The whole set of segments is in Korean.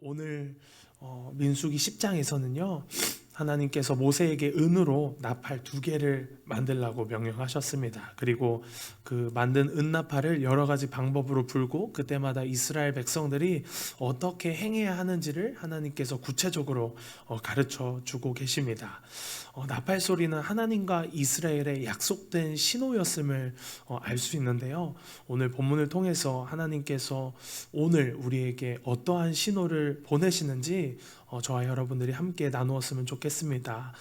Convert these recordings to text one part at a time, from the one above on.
오늘 민수기 10장에서는요 하나님께서 모세에게 은으로 나팔 2개를 만들라고 명령하셨습니다. 그리고 그 만든 은나팔을 여러 가지 방법으로 불고 그때마다 이스라엘 백성들이 어떻게 행해야 하는지를 하나님께서 구체적으로 가르쳐 주고 계십니다. 나팔 소리는 하나님과 이스라엘의 약속된 신호였음을 알 수 있는데요. 오늘 본문을 통해서 하나님께서 오늘 우리에게 어떠한 신호를 보내시는지 저와 여러분들이 함께 나누었으면 좋겠습니다.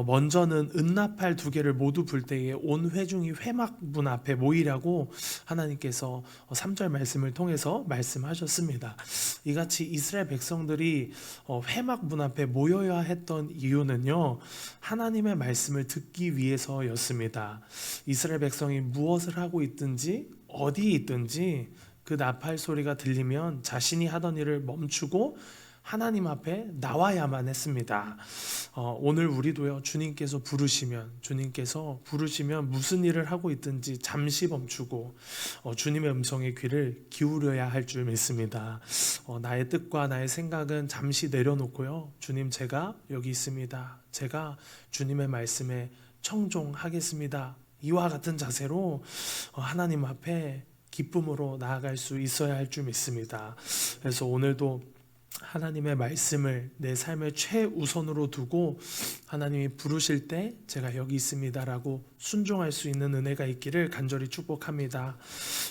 먼저는 은나팔 2개를 모두 불 때에 온 회중이 회막문 앞에 모이라고 하나님께서 3절 말씀을 통해서 말씀하셨습니다. 이같이 이스라엘 백성들이 회막문 앞에 모여야 했던 이유는요, 하나님의 말씀을 듣기 위해서였습니다. 이스라엘 백성이 무엇을 하고 있든지 어디에 있든지 그 나팔 소리가 들리면 자신이 하던 일을 멈추고 하나님 앞에 나와야만 했습니다. 오늘 우리도요, 주님께서 부르시면 무슨 일을 하고 있든지 잠시 멈추고 주님의 음성에 귀를 기울여야 할 줄 믿습니다. 나의 뜻과 나의 생각은 잠시 내려놓고요, 주님, 제가 여기 있습니다. 제가 주님의 말씀에 청종하겠습니다. 이와 같은 자세로 하나님 앞에 기쁨으로 나아갈 수 있어야 할 줄 믿습니다. 그래서 오늘도 하나님의 말씀을 내 삶의 최우선으로 두고 하나님이 부르실 때 제가 여기 있습니다라고 순종할 수 있는 은혜가 있기를 간절히 축복합니다.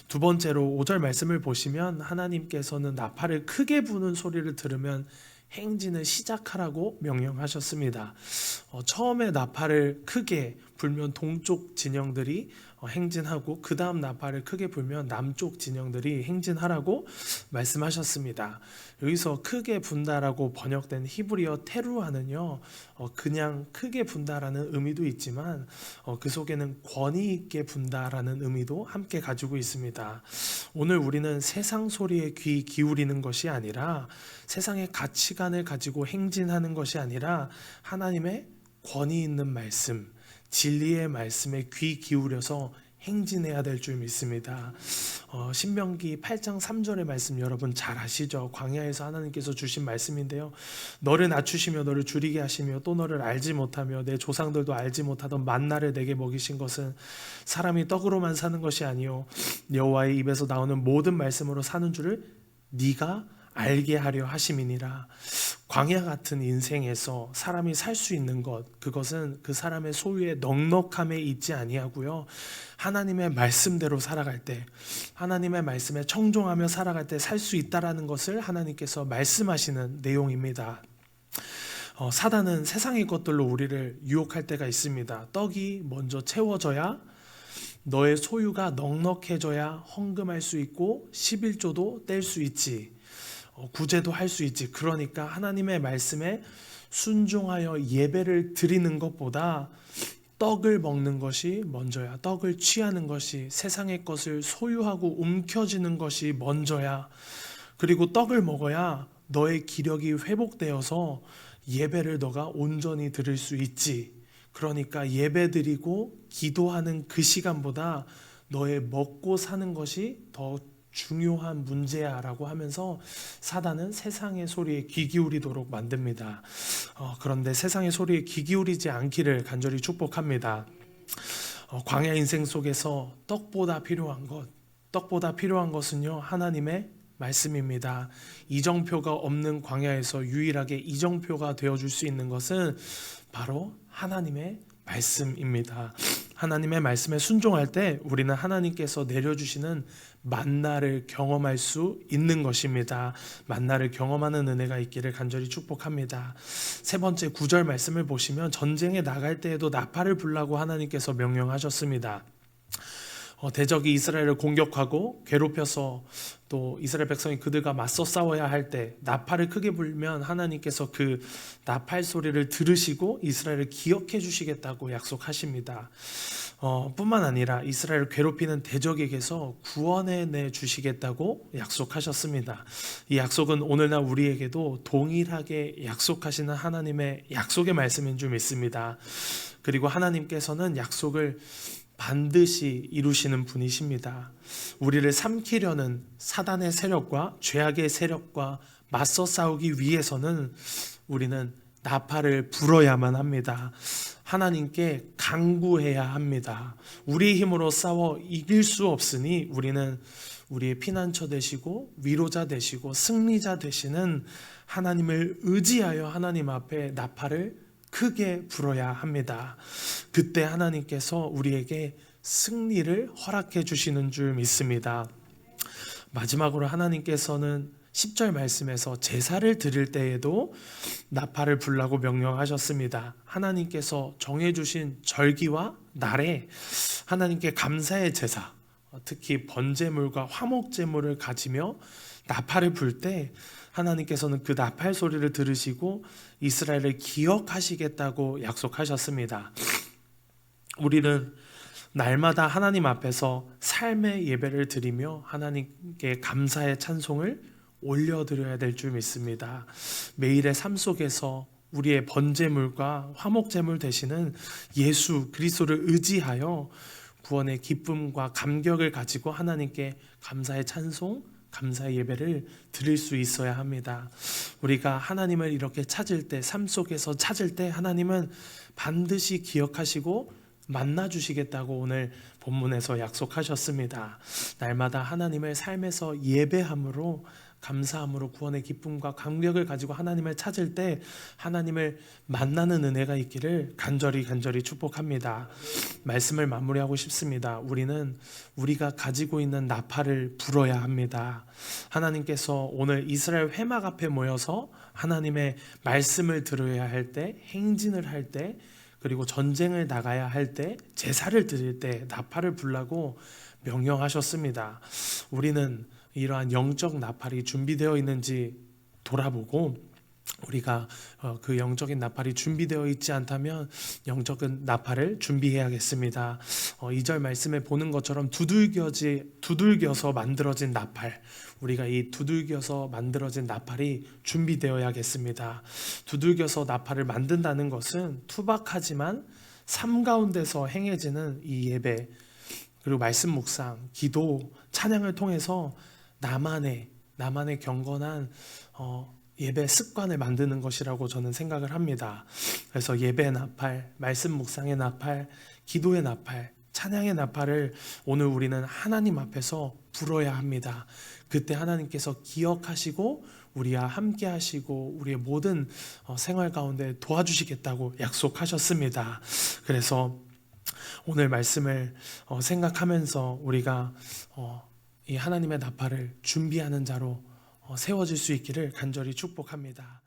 두 번째로 5절 말씀을 보시면 하나님께서는 나팔을 크게 부는 소리를 들으면 행진을 시작하라고 명령하셨습니다. 처음에 나팔을 크게 불면 동쪽 진영들이 행진하고 그 다음 나팔을 크게 불면 남쪽 진영들이 행진하라고 말씀하셨습니다. 여기서 크게 분다라고 번역된 히브리어 테루아는요, 그냥 크게 분다라는 의미도 있지만 그 속에는 권위 있게 분다라는 의미도 함께 가지고 있습니다. 오늘 우리는 세상 소리에 귀 기울이는 것이 아니라, 세상의 가치관을 가지고 행진하는 것이 아니라 하나님의 권위 있는 말씀, 진리의 말씀에 귀 기울여서 행진해야 될 줄 믿습니다. 신명기 8장 3절의 말씀 여러분 잘 아시죠? 광야에서 하나님께서 주신 말씀인데요, 너를 낮추시며 너를 줄이게 하시며 또 너를 알지 못하며 내 조상들도 알지 못하던 만나를 내게 먹이신 것은 사람이 떡으로만 사는 것이 아니요 여호와의 입에서 나오는 모든 말씀으로 사는 줄을 네가 알게 하려 하심이니라. 광야 같은 인생에서 사람이 살 수 있는 것, 그것은 그 사람의 소유의 넉넉함에 있지 아니하고요, 하나님의 말씀대로 살아갈 때, 하나님의 말씀에 청종하며 살아갈 때 살 수 있다라는 것을 하나님께서 말씀하시는 내용입니다. 사단은 세상의 것들로 우리를 유혹할 때가 있습니다. 떡이 먼저 채워져야, 너의 소유가 넉넉해져야 헌금할 수 있고 11조도 뗄 수 있지, 구제도 할 수 있지. 그러니까 하나님의 말씀에 순종하여 예배를 드리는 것보다 떡을 먹는 것이 먼저야. 떡을 취하는 것이, 세상의 것을 소유하고 움켜쥐는 것이 먼저야. 그리고 떡을 먹어야 너의 기력이 회복되어서 예배를 너가 온전히 드릴 수 있지. 그러니까 예배 드리고 기도하는 그 시간보다 너의 먹고 사는 것이 더 중요한 문제야 라고 하면서 사단은 세상의 소리에 귀 기울이도록 만듭니다. 그런데 세상의 소리에 귀 기울이지 않기를 간절히 축복합니다. 광야 인생 속에서 떡보다 필요한 것은요, 하나님의 말씀입니다. 이정표가 없는 광야에서 유일하게 이정표가 되어줄 수 있는 것은 바로 하나님의 말씀입니다. 하나님의 말씀에 순종할 때 우리는 하나님께서 내려주시는 만나를 경험할 수 있는 것입니다. 만나를 경험하는 은혜가 있기를 간절히 축복합니다. 세 번째 9절 말씀을 보시면 전쟁에 나갈 때에도 나팔을 불라고 하나님께서 명령하셨습니다. 대적이 이스라엘을 공격하고 괴롭혀서 또 이스라엘 백성이 그들과 맞서 싸워야 할 때 나팔을 크게 불면 하나님께서 그 나팔 소리를 들으시고 이스라엘을 기억해 주시겠다고 약속하십니다. 뿐만 아니라 이스라엘을 괴롭히는 대적에게서 구원해 주시겠다고 약속하셨습니다. 이 약속은 오늘날 우리에게도 동일하게 약속하시는 하나님의 약속의 말씀인 줄 믿습니다. 그리고 하나님께서는 약속을 반드시 이루시는 분이십니다. 우리를 삼키려는 사단의 세력과 죄악의 세력과 맞서 싸우기 위해서는 우리는 나팔을 불어야만 합니다. 하나님께 간구해야 합니다. 우리의 힘으로 싸워 이길 수 없으니 우리는 우리의 피난처 되시고 위로자 되시고 승리자 되시는 하나님을 의지하여 하나님 앞에 나팔을 크게 불어야 합니다. 그때 하나님께서 우리에게 승리를 허락해 주시는 줄 믿습니다. 마지막으로 하나님께서는 10절 말씀에서 제사를 드릴 때에도 나팔을 불라고 명령하셨습니다. 하나님께서 정해주신 절기와 날에 하나님께 감사의 제사, 특히 번제물과 화목제물을 가지며 나팔을 불 때 하나님께서는 그 나팔 소리를 들으시고 이스라엘을 기억하시겠다고 약속하셨습니다. 우리는 날마다 하나님 앞에서 삶의 예배를 드리며 하나님께 감사의 찬송을 올려드려야 될 줄 믿습니다. 매일의 삶 속에서 우리의 번제물과 화목제물 되시는 예수 그리스도를 의지하여 구원의 기쁨과 감격을 가지고 하나님께 감사의 찬송, 감사의 예배를 드릴 수 있어야 합니다. 우리가 하나님을 이렇게 찾을 때, 삶 속에서 찾을 때 하나님은 반드시 기억하시고 만나 주시겠다고 오늘 본문에서 약속하셨습니다. 날마다 하나님을 삶에서 예배함으로, 감사함으로 구원의 기쁨과 감격을 가지고 하나님을 찾을 때 하나님을 만나는 은혜가 있기를 간절히 축복합니다. 말씀을 마무리하고 싶습니다. 우리는 우리가 가지고 있는 나팔을 불어야 합니다. 하나님께서 오늘 이스라엘 회막 앞에 모여서 하나님의 말씀을 들어야 할 때, 행진을 할 때, 그리고 전쟁을 나가야 할 때, 제사를 드릴 때 나팔을 불라고 명령하셨습니다. 우리는 이러한 영적 나팔이 준비되어 있는지 돌아보고 우리가 그 영적인 나팔이 준비되어 있지 않다면 영적인 나팔을 준비해야겠습니다. 2절 말씀에 보는 것처럼 두들겨서 만들어진 나팔, 우리가 이 두들겨서 만들어진 나팔이 준비되어야겠습니다. 두들겨서 나팔을 만든다는 것은 투박하지만 삶 가운데서 행해지는 이 예배, 그리고 말씀 묵상, 기도, 찬양을 통해서 나만의 경건한 예배 습관을 만드는 것이라고 저는 생각을 합니다. 그래서 예배의 나팔, 말씀 묵상의 나팔, 기도의 나팔, 찬양의 나팔을 오늘 우리는 하나님 앞에서 불어야 합니다. 그때 하나님께서 기억하시고 우리와 함께 하시고 우리의 모든 생활 가운데 도와주시겠다고 약속하셨습니다. 그래서 오늘 말씀을 생각하면서 우리가 이 하나님의 나팔을 준비하는 자로 세워질 수 있기를 간절히 축복합니다.